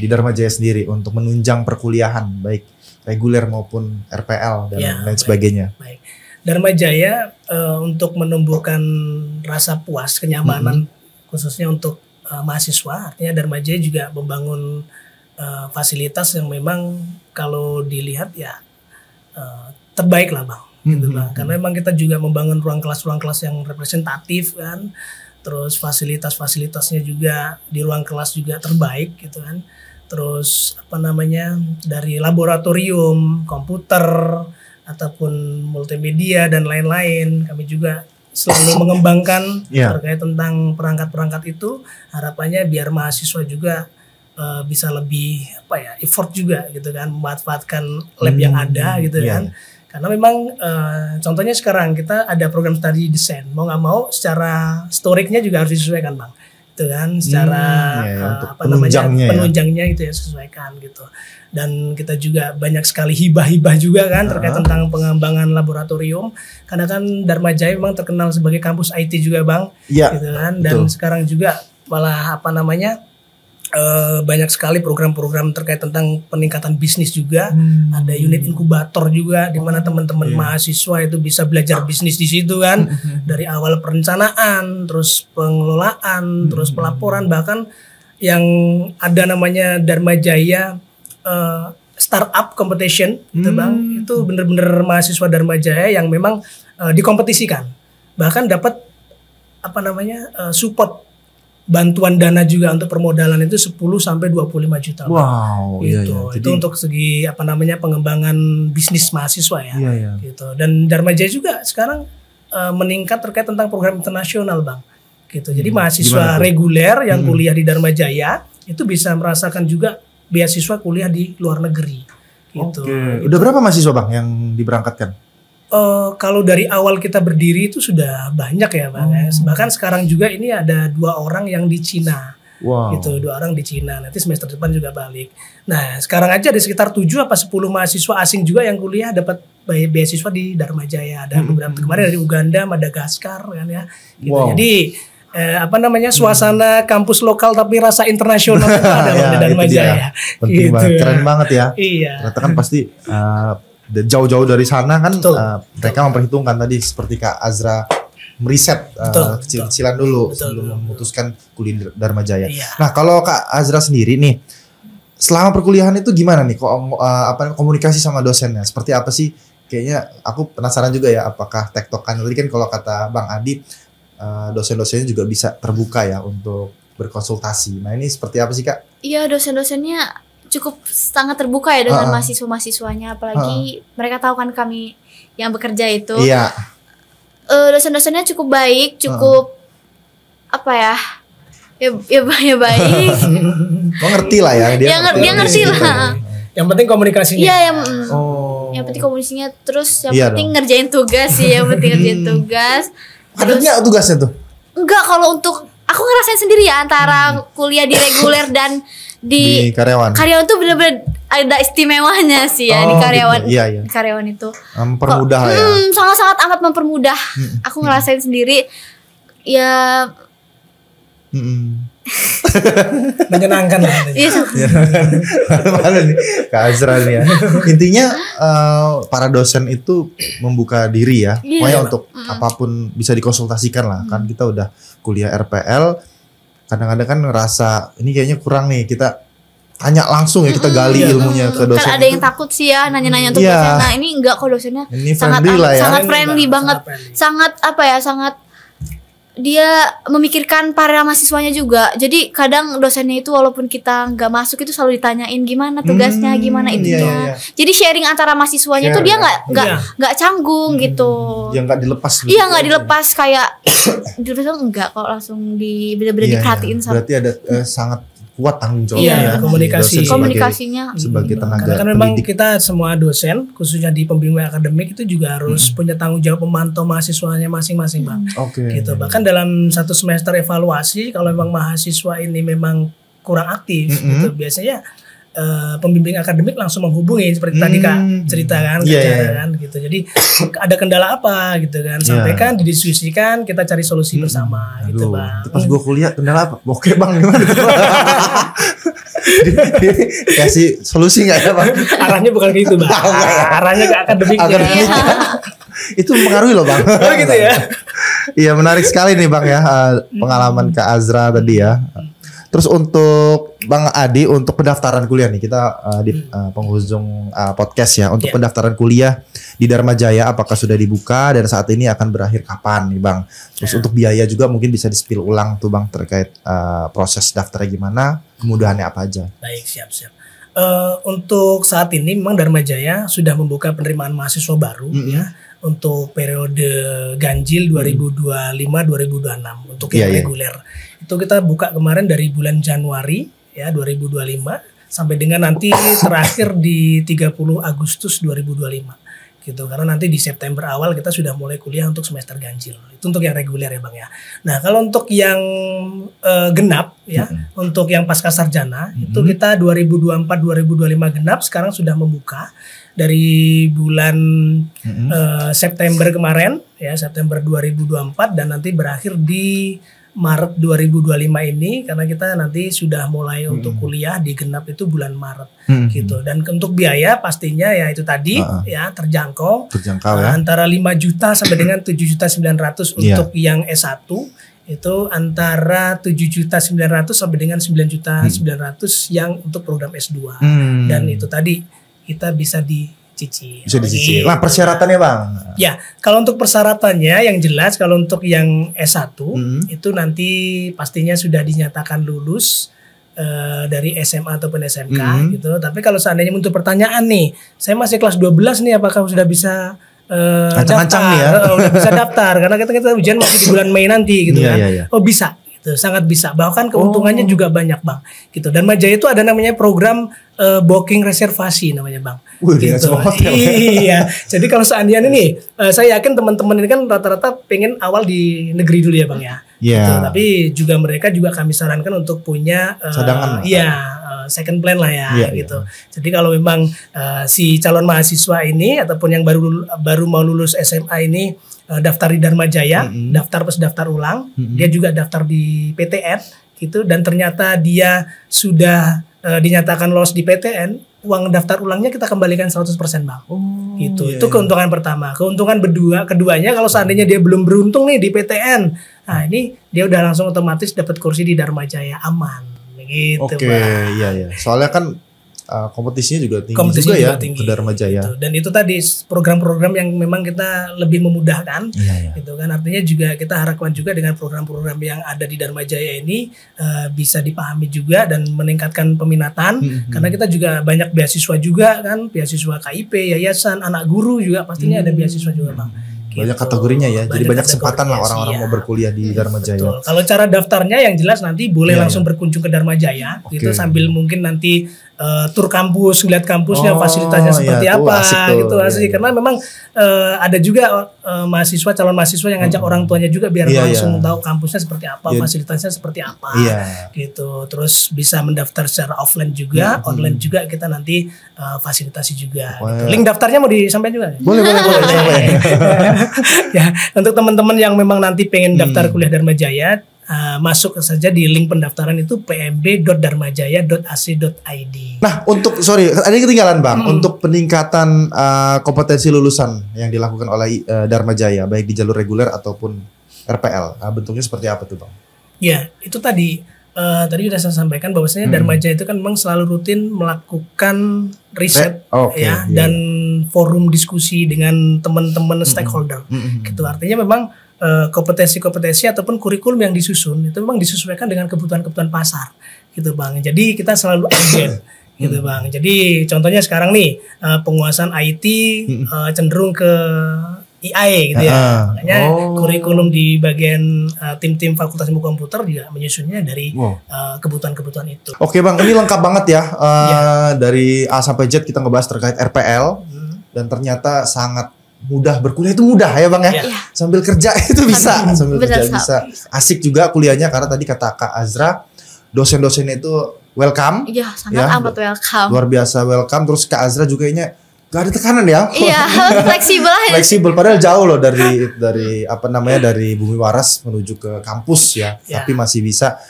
Dharma Jaya sendiri untuk menunjang perkuliahan baik reguler maupun RPL dan lain sebagainya. Baik. Dharma Jaya untuk menumbuhkan rasa puas, kenyamanan khususnya untuk mahasiswa, artinya Dharma Jaya juga membangun fasilitas yang memang kalau dilihat ya terbaik lah Bang. Gitu Bang. Karena memang kita juga membangun ruang kelas yang representatif kan. Terus fasilitasnya juga di ruang kelas juga terbaik gitu kan. Terus dari laboratorium, komputer ataupun multimedia dan lain-lain kami juga selalu mengembangkan terkait tentang perangkat-perangkat itu. Harapannya biar mahasiswa juga bisa lebih effort juga gitu kan, memanfaatkan lab yang ada gitu kan. Karena memang contohnya sekarang kita ada program studi desain, mau nggak mau secara storiknya juga harus disesuaikan Bang, itu kan secara penunjangnya itu ya sesuaikan gitu. Dan kita juga banyak sekali hibah-hibah juga kan terkait tentang pengembangan laboratorium, karena kan Dharma Jaya memang terkenal sebagai kampus IT juga Bang, gitu kan. Dan sekarang juga malah banyak sekali program-program terkait tentang peningkatan bisnis juga. Ada unit inkubator juga di mana teman-teman mahasiswa itu bisa belajar bisnis di situ kan. Dari awal perencanaan, terus pengelolaan, terus pelaporan, bahkan yang ada namanya Dharma Jaya Startup Competition gitu Bang. Itu bener-bener mahasiswa Dharma Jaya yang memang dikompetisikan. Bahkan dapat support bantuan dana juga untuk permodalan itu 10 sampai 25 juta. Wow, gitu. Itu untuk segi pengembangan bisnis mahasiswa ya. Gitu. Dan Dharma Jaya juga sekarang meningkat terkait tentang program internasional Bang. Gitu. Jadi mahasiswa reguler yang kuliah di Dharma Jaya itu bisa merasakan juga beasiswa kuliah di luar negeri. Gitu. Udah berapa mahasiswa Bang yang diberangkatkan? Kalau dari awal kita berdiri itu sudah banyak ya Bang. Bahkan sekarang juga ini ada 2 orang yang di Cina. Wow. Gitu, 2 orang di Cina. Nanti semester depan juga balik. Nah, sekarang aja ada sekitar 7 apa 10 mahasiswa asing juga yang kuliah dapat beasiswa di Dharma Jaya. Ada beberapa kemarin dari Uganda, Madagaskar kan ya. Gitu. Wow. Jadi suasana kampus lokal tapi rasa internasional itu ada di Dharma Jaya. Penting Gitu. banget, keren banget ya. Iya. Ternyata kan pasti jauh-jauh dari sana kan mereka memperhitungkan tadi seperti Kak Azra meriset kecil-kecilan dulu sebelum memutuskan kuliah di Dharma Jaya. Iya. Nah, kalau Kak Azra sendiri nih selama perkuliahan itu gimana nih komunikasi sama dosennya? Seperti apa sih? Kayaknya aku penasaran juga ya, apakah tektokan tadi kan kalau kata Bang Adi dosen-dosennya juga bisa terbuka ya untuk berkonsultasi. Nah, ini seperti apa sih Kak? Iya, dosen-dosennya cukup sangat terbuka ya dengan mahasiswa-mahasiswanya, apalagi mereka tahu kan kami yang bekerja itu. Iya. Dosen-dosennya cukup baik, cukup apa ya? Ya baik. Oh, ngerti lah ya dia. Dia ngerti lah. Yang penting komunikasinya. Iya, yang penting komunikasinya, terus yang penting ngerjain tugas sih, yang penting ngerjain tugas. Ada nggak tugasnya tuh? Enggak, kalau untuk aku ngerasain sendiri ya antara kuliah di reguler dan di karyawan. Karyawan tuh bener-bener ada istimewanya sih ya di karyawan. Gitu. Iya. Di karyawan itu. Mempermudah lah ya. Sangat-sangat amat mempermudah. Aku ngerasain sendiri ya. Menyenangkan lah. Iya. Mana nih Kak Azra nih ya. Intinya para dosen itu membuka diri ya. Pokoknya untuk apapun bisa dikonsultasikan lah. Kan kita udah kuliah RPL. Kadang-kadang kan ngerasa ini kayaknya kurang nih, kita tanya langsung ya, kita gali ilmunya ke dosen. Kan ada yang takut sih ya nanya-nanya untuk dosen. Nah, ini enggak kok dosennya. Ini sangat friendly lah ya. Sangat friendly banget. Sangat apa ya? Sangat dia memikirkan para mahasiswanya juga. Jadi kadang dosennya itu walaupun kita nggak masuk itu selalu ditanyain gimana tugasnya, gimana itunya. Jadi sharing antara mahasiswanya itu dia nggak canggung gitu. Yang nggak dilepas. Iya, nggak dilepas kayak dilepas enggak kok, langsung bener-bener diperhatiin sama. Berarti ada sangat kuat tanggung jawabnya. Komunikasinya sebagai tenaga. Karena memang kita semua dosen khususnya di pembimbing akademik itu juga harus punya tanggung jawab memantau mahasiswanya masing-masing Bang. Gitu. Bahkan dalam satu semester evaluasi kalau memang mahasiswa ini memang kurang aktif gitu, biasanya pembimbing akademik langsung menghubungi seperti tadi Kak ceritakan kan gitu. Jadi ada kendala apa gitu kan, sampaikan, didiskusikan, kita cari solusi bersama gitu Bang. Pas gue kuliah kendala apa? Oke Bang, gimana? Kasih solusi nggak ya Bang? Arahnya bukan gitu Bang. Arahnya ke akademiknya. Itu mempengaruhi loh Bang. Oh gitu ya. Iya, menarik sekali nih Bang ya pengalaman Kak Azra tadi ya. Terus untuk Bang Adi, untuk pendaftaran kuliah nih, kita di penghujung podcast ya. Untuk pendaftaran kuliah di Dharma Jaya, apakah sudah dibuka dan saat ini akan berakhir kapan nih Bang? Terus untuk biaya juga mungkin bisa di-spill ulang tuh Bang terkait proses daftarnya gimana, kemudahannya apa aja? Baik, siap. Untuk saat ini memang Dharma Jaya sudah membuka penerimaan mahasiswa baru ya. Untuk periode ganjil 2025-2026 untuk yang reguler. Itu kita buka kemarin dari bulan Januari ya 2025 sampai dengan nanti terakhir di 30 Agustus 2025 gitu. Karena nanti di September awal kita sudah mulai kuliah untuk semester ganjil. Itu untuk yang reguler ya Bang ya. Nah, kalau untuk yang genap ya, untuk yang pasca sarjana itu kita 2024-2025 genap sekarang sudah membuka dari bulan September kemarin ya, September 2024 dan nanti berakhir di Maret 2025 ini, karena kita nanti sudah mulai untuk kuliah di genap itu bulan Maret gitu. Dan untuk biaya pastinya ya itu tadi ya terjangkau ya. Antara 5 juta sampai dengan 7.900.000 untuk yang S1 itu antara 7.900.000 sampai dengan 9.900.000 yang untuk program S2 dan itu tadi kita bisa dicicil. Bisa dicicil. Nah, persyaratannya Bang? Ya, kalau untuk persyaratannya yang jelas kalau untuk yang S1 itu nanti pastinya sudah dinyatakan lulus dari SMA ataupun SMK gitu. Tapi kalau seandainya untuk pertanyaan nih, saya masih kelas 12 nih, apakah sudah bisa daftar? Nih ya. Udah bisa daftar karena kita ujian masih di bulan Mei nanti gitu kan. Oh bisa. Gitu, sangat bisa. Bahkan keuntungannya juga banyak, Bang. Gitu. Dan Majaya itu ada namanya program booking reservasi namanya, Bang. Gitu. Iya. Jadi kalau seandainya ini, saya yakin teman-teman ini kan rata-rata pengen awal di negeri dulu ya, Bang ya. Gitu. Tapi juga mereka juga kami sarankan untuk punya cadangan. Second plan lah ya, gitu. Jadi kalau memang si calon mahasiswa ini ataupun yang baru mau lulus SMA ini daftar di Dharma Jaya, daftar plus daftar ulang, dia juga daftar di PTN gitu, dan ternyata dia sudah dinyatakan lolos di PTN, uang daftar ulangnya kita kembalikan 100%, Bang. Gitu. Itu keuntungan pertama. Keuntungan keduanya kalau seandainya dia belum beruntung nih di PTN, nah ini dia udah langsung otomatis dapat kursi di Dharma Jaya, aman. Gitu, Bang. Iya. Soalnya kan kompetisinya juga tinggi juga ya ke Dharma Jaya. Gitu. Dan itu tadi program-program yang memang kita lebih memudahkan, gitu kan. Artinya juga kita harapkan juga dengan program-program yang ada di Dharma Jaya ini bisa dipahami juga dan meningkatkan peminatan, karena kita juga banyak beasiswa juga kan, beasiswa KIP, yayasan, anak guru juga pastinya ada beasiswa juga, Bang. Banyak kategorinya ya, jadi banyak kesempatan lah orang-orang mau berkuliah di Dharma Jaya. Kalau cara daftarnya yang jelas nanti boleh langsung berkunjung ke Dharma Jaya, gitu, sambil mungkin nanti tur kampus, ngeliat kampusnya, fasilitasnya seperti apa, gitu asik. Karena memang ada juga mahasiswa, calon mahasiswa yang ngajak orang tuanya juga biar langsung tahu kampusnya seperti apa, fasilitasnya seperti apa, gitu. Terus bisa mendaftar secara offline juga, online juga kita nanti fasilitasi juga. Gitu. Link daftarnya mau disampaikan juga? Boleh. Ya, untuk teman-teman yang memang nanti pengen daftar kuliah Dharma Jaya, masuk saja di link pendaftaran itu pmb.dharmajaya.ac.id. Nah, ada yang ketinggalan, Bang. Untuk peningkatan kompetensi lulusan yang dilakukan oleh Dharma Jaya, baik di jalur reguler ataupun RPL, bentuknya seperti apa tuh, Bang? Ya, itu tadi sudah saya sampaikan bahwasanya Dharma Jaya itu kan memang selalu rutin melakukan riset dan forum diskusi dengan teman-teman stakeholder. Gitu. Artinya memang kompetensi-kompetensi ataupun kurikulum yang disusun itu memang disesuaikan dengan kebutuhan-kebutuhan pasar, gitu, Bang. Jadi kita selalu update, gitu, Bang. Jadi contohnya sekarang nih penguasaan IT cenderung ke AI, gitu ya. Makanya kurikulum di bagian tim-tim Fakultas Ilmu Komputer juga menyusunnya dari kebutuhan-kebutuhan itu. Oke, Bang, ini lengkap banget ya. Dari A sampai Z kita ngebahas terkait RPL dan ternyata sangat mudah. Berkuliah itu mudah ya, Bang ya. Sambil kerja itu bisa, bisa. Asik juga kuliahnya karena tadi kata Kak Azra, dosen-dosennya itu welcome. Iya, sangat amat welcome. Luar biasa welcome. Terus Kak Azra juga ini gak ada tekanan ya. Iya, fleksibel aja. Fleksibel, padahal jauh loh dari dari Bumi Waras menuju ke kampus ya. Tapi masih bisa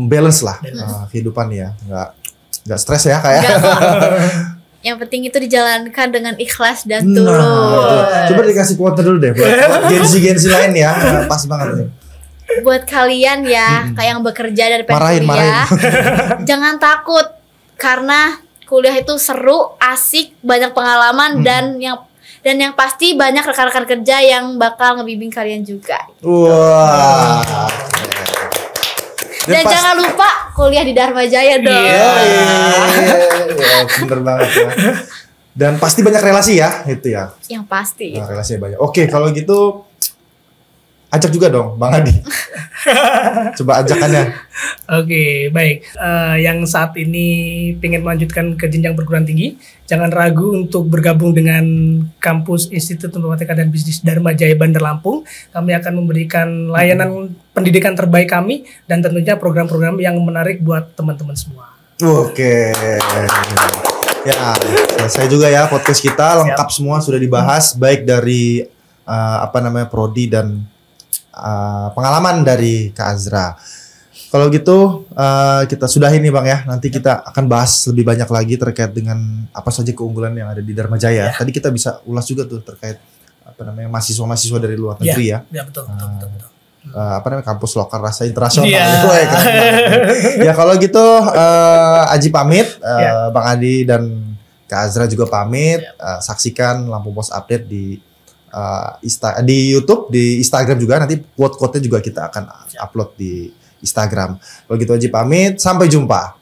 balance lah kehidupan ya. Nggak stres ya kayak. Yang penting itu dijalankan dengan ikhlas dan tulus. Coba dikasih kuota dulu deh buat gensi lain ya. Pas banget nih. Buat kalian ya, kayak yang bekerja dari marahin. Jangan takut karena kuliah itu seru, asik, banyak pengalaman dan yang pasti banyak rekan-rekan kerja yang bakal ngebimbing kalian juga. Wah. Dan jangan lupa kuliah di Dharma Jaya dong. Iya, bener banget ya. Dan pasti banyak relasi ya, itu ya. Yang pasti. Nah, relasinya banyak. Oke, kalau gitu ajak juga dong, Bang Adi. Coba ajakannya. Oke, baik. Yang saat ini pengen melanjutkan ke jenjang perguruan tinggi, jangan ragu untuk bergabung dengan kampus Institut Informatika dan Bisnis Dharma Jaya Bandar Lampung. Kami akan memberikan layanan pendidikan terbaik kami dan tentunya program-program yang menarik buat teman-teman semua. Oke. Ya, selesai juga ya podcast kita, lengkap semua sudah dibahas, baik dari prodi dan pengalaman dari Kak Azra. Kalau gitu kita sudahi nih, Bang ya. Nanti kita akan bahas lebih banyak lagi terkait dengan apa saja keunggulan yang ada di Dharma Jaya. Tadi kita bisa ulas juga tuh terkait mahasiswa-mahasiswa dari luar negeri ya. Ya, betul. Kampus lokal rasa internasional. Ya kalau gitu Aji pamit, Bang Adi dan Kak Azra juga pamit. Saksikan Lampung Pos Update di YouTube, di Instagram juga. Nanti quote-quote-nya juga kita akan upload di Instagram. Kalau gitu Aji pamit, sampai jumpa.